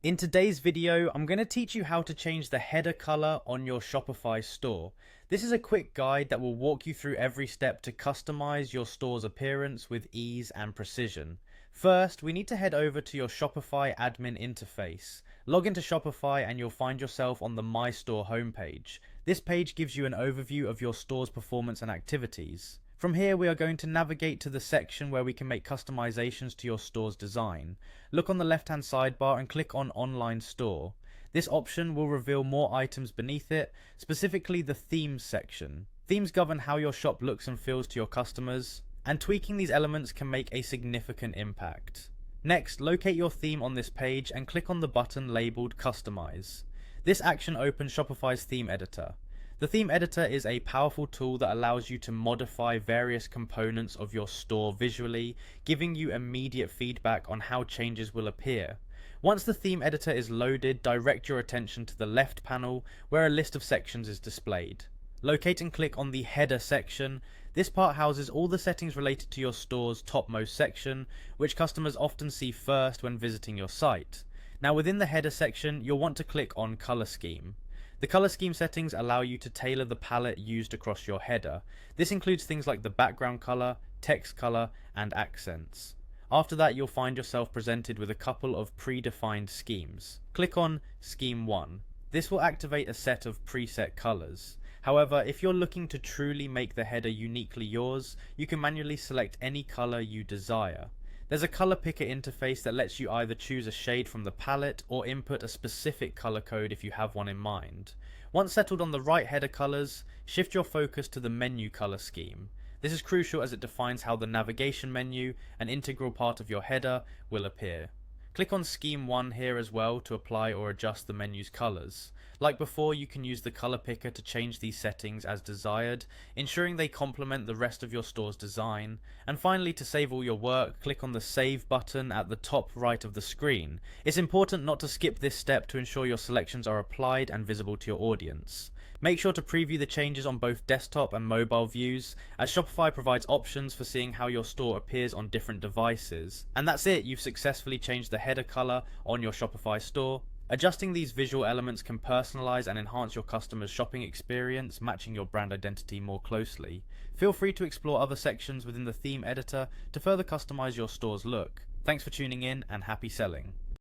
In today's video, I'm going to teach you how to change the header color on your Shopify store. This is a quick guide that will walk you through every step to customize your store's appearance with ease and precision. First, we need to head over to your Shopify admin interface. Log into Shopify and you'll find yourself on the My Store homepage. This page gives you an overview of your store's performance and activities. From here, we are going to navigate to the section where we can make customizations to your store's design. Look on the left-hand sidebar and click on Online Store. This option will reveal more items beneath it, specifically the Themes section. Themes govern how your shop looks and feels to your customers, and tweaking these elements can make a significant impact. Next, locate your theme on this page and click on the button labeled Customize. This action opens Shopify's theme editor. The theme editor is a powerful tool that allows you to modify various components of your store visually, giving you immediate feedback on how changes will appear. Once the theme editor is loaded, direct your attention to the left panel where a list of sections is displayed. Locate and click on the header section. This part houses all the settings related to your store's topmost section, which customers often see first when visiting your site. Now within the header section, you'll want to click on Color Scheme. The color scheme settings allow you to tailor the palette used across your header. This includes things like the background color, text color, and accents. After that, you'll find yourself presented with a couple of predefined schemes. Click on Scheme 1. This will activate a set of preset colors. However, if you're looking to truly make the header uniquely yours, you can manually select any color you desire. There's a color picker interface that lets you either choose a shade from the palette or input a specific color code if you have one in mind. Once settled on the right header colors, shift your focus to the menu color scheme. This is crucial as it defines how the navigation menu, an integral part of your header, will appear. Click on Scheme 1 here as well to apply or adjust the menu's colors. Like before, you can use the color picker to change these settings as desired, ensuring they complement the rest of your store's design. And finally, to save all your work, click on the Save button at the top right of the screen. It's important not to skip this step to ensure your selections are applied and visible to your audience. Make sure to preview the changes on both desktop and mobile views, as Shopify provides options for seeing how your store appears on different devices. And that's it, you've successfully changed the header color on your Shopify store. Adjusting these visual elements can personalize and enhance your customers' shopping experience, matching your brand identity more closely. Feel free to explore other sections within the theme editor to further customize your store's look. Thanks for tuning in and happy selling.